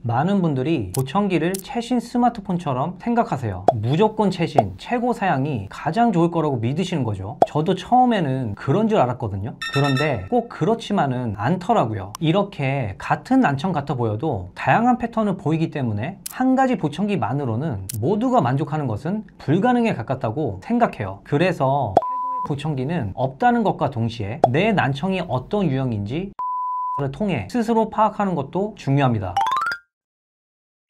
많은 분들이 보청기를 최신 스마트폰처럼 생각하세요. 무조건 최신, 최고 사양이 가장 좋을 거라고 믿으시는 거죠. 저도 처음에는 그런 줄 알았거든요. 그런데 꼭 그렇지만은 않더라고요. 이렇게 같은 난청 같아 보여도 다양한 패턴을 보이기 때문에 한 가지 보청기만으로는 모두가 만족하는 것은 불가능에 가깝다고 생각해요. 그래서 보청기는 없다는 것과 동시에 내 난청이 어떤 유형인지 를 통해 스스로 파악하는 것도 중요합니다.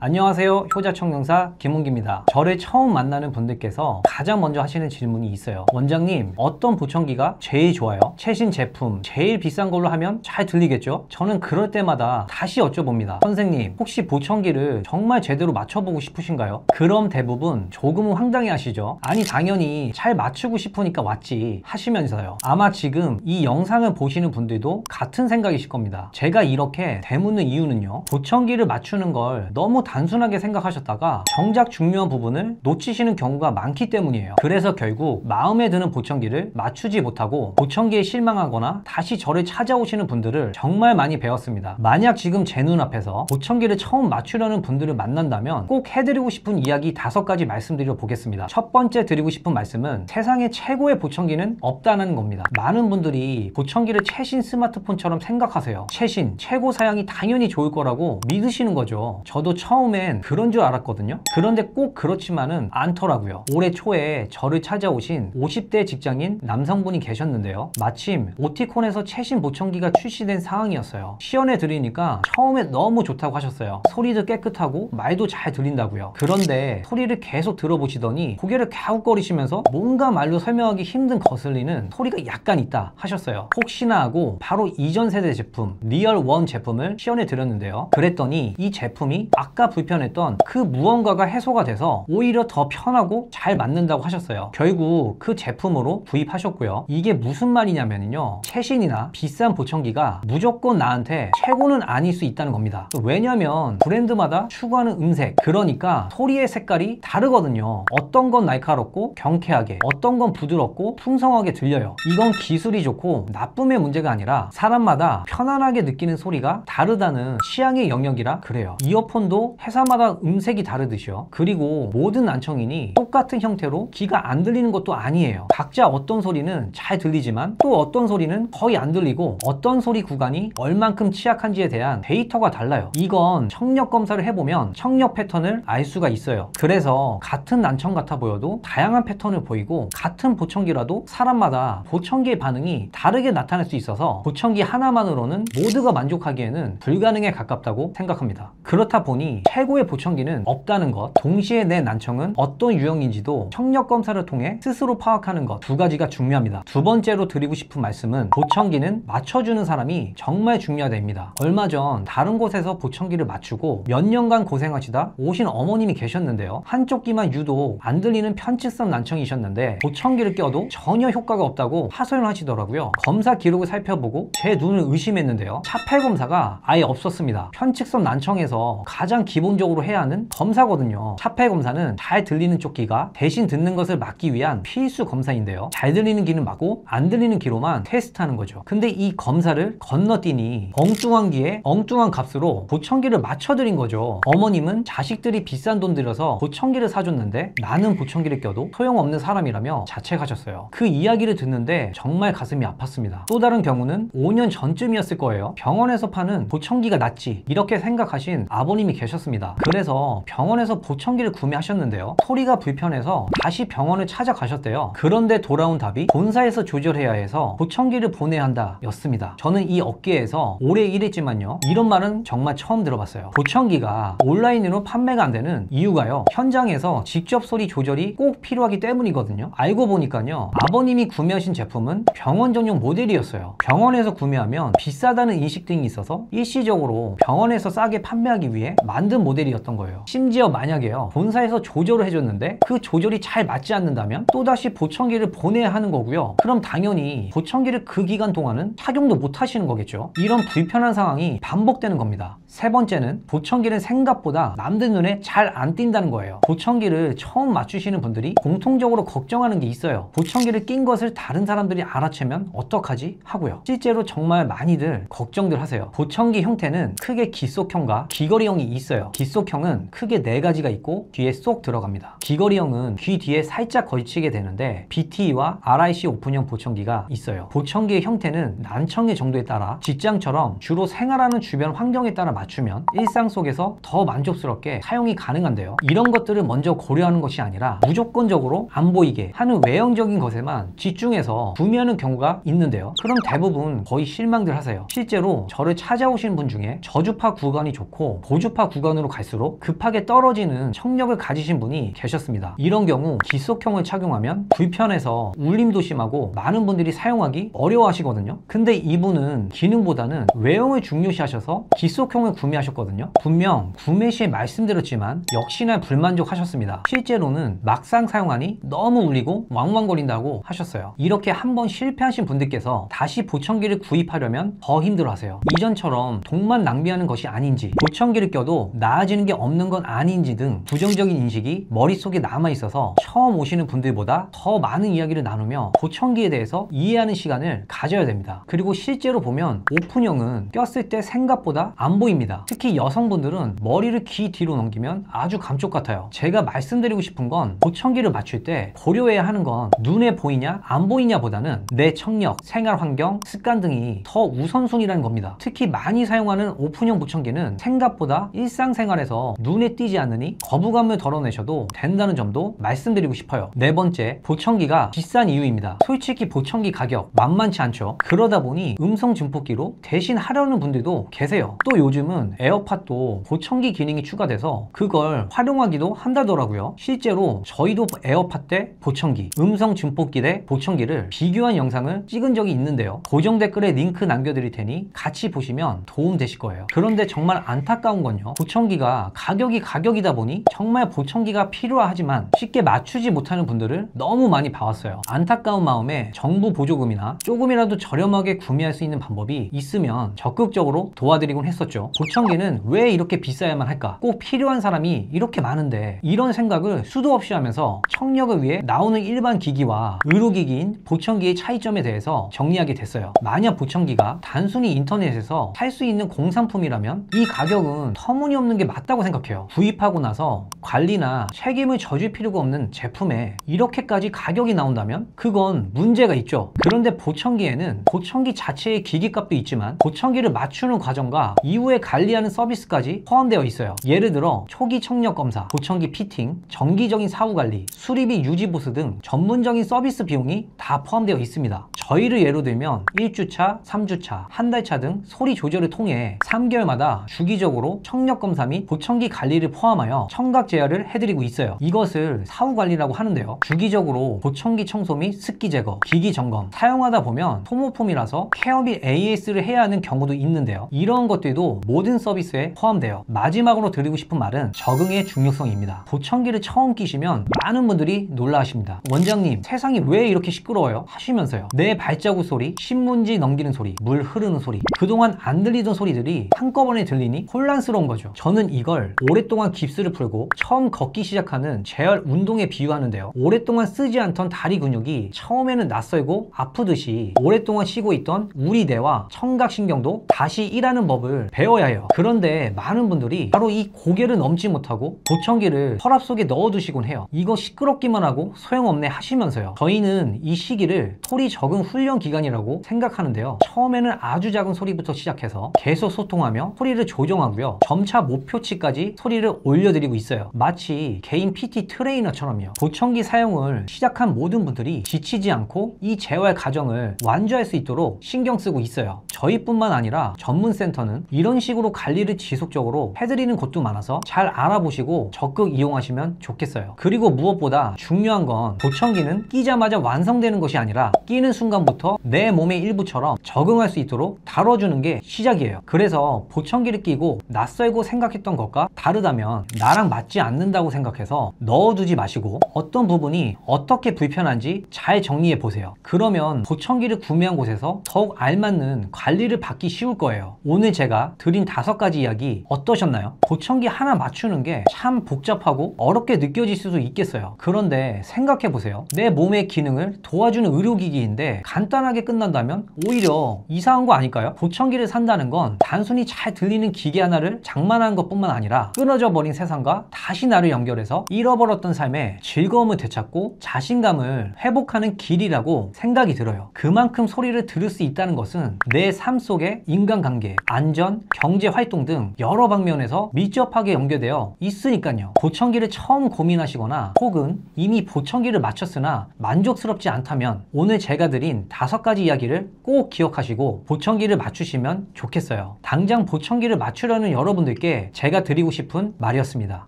안녕하세요. 효자청명사 김은기입니다. 저를 처음 만나는 분들께서 가장 먼저 하시는 질문이 있어요. 원장님, 어떤 보청기가 제일 좋아요? 최신 제품, 제일 비싼 걸로 하면 잘 들리겠죠? 저는 그럴 때마다 다시 여쭤봅니다. 선생님, 혹시 보청기를 정말 제대로 맞춰보고 싶으신가요? 그럼 대부분 조금은 황당해 하시죠? 아니, 당연히 잘 맞추고 싶으니까 왔지 하시면서요. 아마 지금 이 영상을 보시는 분들도 같은 생각이실 겁니다. 제가 이렇게 되묻는 이유는요, 보청기를 맞추는 걸 너무 단순하게 생각하셨다가 정작 중요한 부분을 놓치시는 경우가 많기 때문이에요. 그래서 결국 마음에 드는 보청기를 맞추지 못하고 보청기에 실망하거나 다시 저를 찾아오시는 분들을 정말 많이 배웠습니다. 만약 지금 제 눈앞에서 보청기를 처음 맞추려는 분들을 만난다면 꼭 해드리고 싶은 이야기 5가지 말씀드려 보겠습니다. 첫 번째 드리고 싶은 말씀은 세상에 최고의 보청기는 없다는 겁니다. 많은 분들이 보청기를 최신 스마트폰처럼 생각하세요. 최신, 최고 사양이 당연히 좋을 거라고 믿으시는 거죠. 저도 처음엔 그런 줄 알았거든요. 그런데 꼭 그렇지만은 않더라고요. 올해 초에 저를 찾아오신 50대 직장인 남성분이 계셨는데요. 마침 오티콘에서 최신 보청기가 출시된 상황이었어요. 시연해 드리니까 처음에 너무 좋다고 하셨어요. 소리도 깨끗하고 말도 잘 들린다고요. 그런데 소리를 계속 들어보시더니 고개를 갸웃거리시면서 뭔가 말로 설명하기 힘든 거슬리는 소리가 약간 있다 하셨어요. 혹시나 하고 바로 이전 세대 제품 리얼1 제품을 시연해 드렸는데요. 그랬더니 이 제품이 아까 불편했던 그 무언가가 해소가 돼서 오히려 더 편하고 잘 맞는다고 하셨어요. 결국 그 제품으로 구입하셨고요. 이게 무슨 말이냐면요, 최신이나 비싼 보청기가 무조건 나한테 최고는 아닐 수 있다는 겁니다. 왜냐면 브랜드마다 추구하는 음색, 그러니까 소리의 색깔이 다르거든요. 어떤 건 날카롭고 경쾌하게, 어떤 건 부드럽고 풍성하게 들려요. 이건 기술이 좋고 나쁨의 문제가 아니라 사람마다 편안하게 느끼는 소리가 다르다는 취향의 영역이라 그래요. 이어폰도 회사마다 음색이 다르듯이요. 그리고 모든 난청인이 똑같은 형태로 귀가 안 들리는 것도 아니에요. 각자 어떤 소리는 잘 들리지만 또 어떤 소리는 거의 안 들리고 어떤 소리 구간이 얼만큼 취약한지에 대한 데이터가 달라요. 이건 청력 검사를 해보면 청력 패턴을 알 수가 있어요. 그래서 같은 난청 같아 보여도 다양한 패턴을 보이고 같은 보청기라도 사람마다 보청기의 반응이 다르게 나타날 수 있어서 보청기 하나만으로는 모두가 만족하기에는 불가능에 가깝다고 생각합니다. 그렇다 보니 최고의 보청기는 없다는 것, 동시에 내 난청은 어떤 유형인지도 청력 검사를 통해 스스로 파악하는 것, 2가지가 중요합니다. 두 번째로 드리고 싶은 말씀은 보청기는 맞춰주는 사람이 정말 중요하다입니다. 얼마 전 다른 곳에서 보청기를 맞추고 몇 년간 고생하시다 오신 어머님이 계셨는데요. 한쪽 귀만 유독 안 들리는 편측성 난청이셨는데 보청기를 껴도 전혀 효과가 없다고 하소연을 하시더라고요. 검사 기록을 살펴보고 제 눈을 의심했는데요. 차폐 검사가 아예 없었습니다. 편측성 난청에서 가장 기본적으로 해야 하는 검사거든요. 차폐 검사는 잘 들리는 쪽 귀가 대신 듣는 것을 막기 위한 필수 검사인데요. 잘 들리는 귀는 막고 안 들리는 귀로만 테스트하는 거죠. 근데 이 검사를 건너뛰니 엉뚱한 귀에 엉뚱한 값으로 보청기를 맞춰드린 거죠. 어머님은 자식들이 비싼 돈 들여서 보청기를 사줬는데 나는 보청기를 껴도 소용없는 사람이라며 자책하셨어요. 그 이야기를 듣는데 정말 가슴이 아팠습니다. 또 다른 경우는 5년 전쯤이었을 거예요. 병원에서 파는 보청기가 낫지 이렇게 생각하신 아버님이 계셨습니다. 그래서 병원에서 보청기를 구매하셨는데요. 소리가 불편해서 다시 병원을 찾아가셨대요. 그런데 돌아온 답이 본사에서 조절해야 해서 보청기를 보내야 한다 였습니다. 저는 이 업계에서 오래 일했지만요, 이런 말은 정말 처음 들어봤어요. 보청기가 온라인으로 판매가 안 되는 이유가요, 현장에서 직접 소리 조절이 꼭 필요하기 때문이거든요. 알고 보니까요, 아버님이 구매하신 제품은 병원 전용 모델이었어요. 병원에서 구매하면 비싸다는 인식 등이 있어서 일시적으로 병원에서 싸게 판매하기 위해 만든 모델이었던 거예요. 심지어 만약에요, 본사에서 조절을 해줬는데 그 조절이 잘 맞지 않는다면 또다시 보청기를 보내야 하는 거고요. 그럼 당연히 보청기를 그 기간 동안은 착용도 못 하시는 거겠죠. 이런 불편한 상황이 반복되는 겁니다. 세 번째는 보청기는 생각보다 남들 눈에 잘 안 띈다는 거예요. 보청기를 처음 맞추시는 분들이 공통적으로 걱정하는 게 있어요. 보청기를 낀 것을 다른 사람들이 알아채면 어떡하지? 하고요. 실제로 정말 많이들 걱정들 하세요. 보청기 형태는 크게 기속형과 귀걸이형이 있어요. 기속형은 크게 네 가지가 있고 귀에 쏙 들어갑니다. 귀걸이형은 귀 뒤에 살짝 걸치게 되는데 BTE와 RIC 오픈형 보청기가 있어요. 보청기의 형태는 난청의 정도에 따라 직장처럼 주로 생활하는 주변 환경에 따라 맞추면 일상 속에서 더 만족스럽게 사용이 가능한데요. 이런 것들을 먼저 고려하는 것이 아니라 무조건적으로 안 보이게 하는 외형적인 것에만 집중해서 구매하는 경우가 있는데요. 그럼 대부분 거의 실망들 하세요. 실제로 저를 찾아오시는 분 중에 저주파 구간이 좋고 고주파 구간으로 갈수록 급하게 떨어지는 청력을 가지신 분이 계셨습니다. 이런 경우 기속형을 착용하면 불편해서 울림도 심하고 많은 분들이 사용하기 어려워하시거든요. 근데 이분은 기능보다는 외형을 중요시 하셔서 기속형을 구매하셨거든요. 분명 구매 시에 말씀드렸지만 역시나 불만족하셨습니다. 실제로는 막상 사용하니 너무 울리고 왕왕거린다고 하셨어요. 이렇게 한번 실패하신 분들께서 다시 보청기를 구입하려면 더 힘들어하세요. 이전처럼 돈만 낭비하는 것이 아닌지, 보청기를 껴도 나아지는 게 없는 건 아닌지 등 부정적인 인식이 머릿속에 남아있어서 처음 오시는 분들보다 더 많은 이야기를 나누며 보청기에 대해서 이해하는 시간을 가져야 됩니다. 그리고 실제로 보면 오픈형은 꼈을 때 생각보다 안 보입니다. 특히 여성분들은 머리를 귀 뒤로 넘기면 아주 감쪽 같아요. 제가 말씀드리고 싶은 건 보청기를 맞출 때 고려해야 하는 건 눈에 보이냐 안 보이냐 보다는 내 청력, 생활 환경, 습관 등이 더 우선순위라는 겁니다. 특히 많이 사용하는 오픈형 보청기는 생각보다 일상생활에서 눈에 띄지 않으니 거부감을 덜어내셔도 된다는 점도 말씀드리고 싶어요. 네 번째, 보청기가 비싼 이유입니다. 솔직히 보청기 가격 만만치 않죠. 그러다 보니 음성 증폭기로 대신 하려는 분들도 계세요. 또 요즘은 에어팟도 보청기 기능이 추가돼서 그걸 활용하기도 한다더라고요. 실제로 저희도 에어팟 대 보청기, 음성 증폭기 대 보청기를 비교한 영상을 찍은 적이 있는데요. 고정 댓글에 링크 남겨드릴 테니 같이 보시면 도움 되실 거예요. 그런데 정말 안타까운 건요, 보청기가 가격이 가격이다 보니 정말 보청기가 필요하지만 쉽게 맞추지 못하는 분들을 너무 많이 봐왔어요. 안타까운 마음에 정부 보조금이나 조금이라도 저렴하게 구매할 수 있는 방법이 있으면 적극적으로 도와드리곤 했었죠. 보청기는 왜 이렇게 비싸야만 할까? 꼭 필요한 사람이 이렇게 많은데, 이런 생각을 수도 없이 하면서 청력을 위해 나오는 일반 기기와 의료기기인 보청기의 차이점에 대해서 정리하게 됐어요. 만약 보청기가 단순히 인터넷에서 살 수 있는 공산품이라면 이 가격은 터무니없는 게 맞다고 생각해요. 구입하고 나서 관리나 책임을 져줄 필요가 없는 제품에 이렇게까지 가격이 나온다면 그건 문제가 있죠. 그런데 보청기에는 보청기 자체의 기기값도 있지만 보청기를 맞추는 과정과 이후에 관리하는 서비스까지 포함되어 있어요. 예를 들어 초기 청력 검사, 보청기 피팅, 정기적인 사후 관리, 수리비 유지 보수 등 전문적인 서비스 비용이 다 포함되어 있습니다. 저희를 예로 들면 1주차, 3주차, 한 달차 등 소리 조절을 통해 3개월마다 주기적으로 청력 검사 및 보청기 관리를 포함하여 청각 제어를 해드리고 있어요. 이것을 사후 관리라고 하는데요. 주기적으로 보청기 청소 및 습기 제거, 기기 점검, 사용하다 보면 소모품이라서 케어 및 AS를 해야 하는 경우도 있는데요. 이런 것들도 모든 서비스에 포함돼요. 마지막으로 드리고 싶은 말은 적응의 중요성입니다. 보청기를 처음 끼시면 많은 분들이 놀라하십니다. 원장님, 세상이 왜 이렇게 시끄러워요? 하시면서요. 내 발자국 소리, 신문지 넘기는 소리, 물 흐르는 소리, 그동안 안 들리던 소리들이 한꺼번에 들리니 혼란스러운 거죠. 저는 이걸 오랫동안 깁스를 풀고 처음 걷기 시작하는 재활 운동에 비유하는데요. 오랫동안 쓰지 않던 다리 근육이 처음에는 낯설고 아프듯이 오랫동안 쉬고 있던 우리 뇌와 청각신경도 다시 일하는 법을 배워야 해요. 그런데 많은 분들이 바로 이 고개를 넘지 못하고 보청기를 혈압 속에 넣어두시곤 해요. 이거 시끄럽기만 하고 소용없네 하시면서요. 저희는 이 시기를 소리 적응 훈련 기간이라고 생각하는데요. 처음에는 아주 작은 소리부터 시작해서 계속 소통하며 소리를 조정하고요. 점차 목표치까지 소리를 올려드리고 있어요. 마치 개인 PT 트레이너처럼요. 보청기 사용을 시작한 모든 분들이 지치지 않고 이 재활 과정을 완주할 수 있도록 신경 쓰고 있어요. 저희뿐만 아니라 전문센터는 이런 식으로 관리를 지속적으로 해드리는 곳도 많아서 잘 알아보시고 적극 이용하시면 좋겠어요. 그리고 무엇보다 중요한 건 보청기는 끼자마자 완성되는 것이 아니라 끼는 순간부터 내 몸의 일부처럼 적응할 수 있도록 다뤄주는 게 시작이에요. 그래서 보청기를 끼고 낯설고 생각했던 것과 다르다면 나랑 맞지 않는다고 생각해서 넣어두지 마시고 어떤 부분이 어떻게 불편한지 잘 정리해 보세요. 그러면 보청기를 구매한 곳에서 더욱 알맞는 관리를 받기 쉬울 거예요. 오늘 제가 드린 드린 5가지 이야기 어떠셨나요? 보청기 하나 맞추는 게 참 복잡하고 어렵게 느껴질 수도 있겠어요. 그런데 생각해보세요. 내 몸의 기능을 도와주는 의료기기인데 간단하게 끝난다면 오히려 이상한 거 아닐까요? 보청기를 산다는 건 단순히 잘 들리는 기계 하나를 장만한 것뿐만 아니라 끊어져 버린 세상과 다시 나를 연결해서 잃어버렸던 삶의 즐거움을 되찾고 자신감을 회복하는 길이라고 생각이 들어요. 그만큼 소리를 들을 수 있다는 것은 내 삶 속에 인간관계, 안전, 경제활동 등 여러 방면에서 밀접하게 연결되어 있으니까요. 보청기를 처음 고민하시거나 혹은 이미 보청기를 맞췄으나 만족스럽지 않다면 오늘 제가 드린 5가지 이야기를 꼭 기억하시고 보청기를 맞추시면 좋겠어요. 당장 보청기를 맞추려는 여러분들께 제가 드리고 싶은 말이었습니다.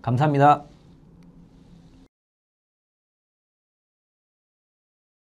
감사합니다.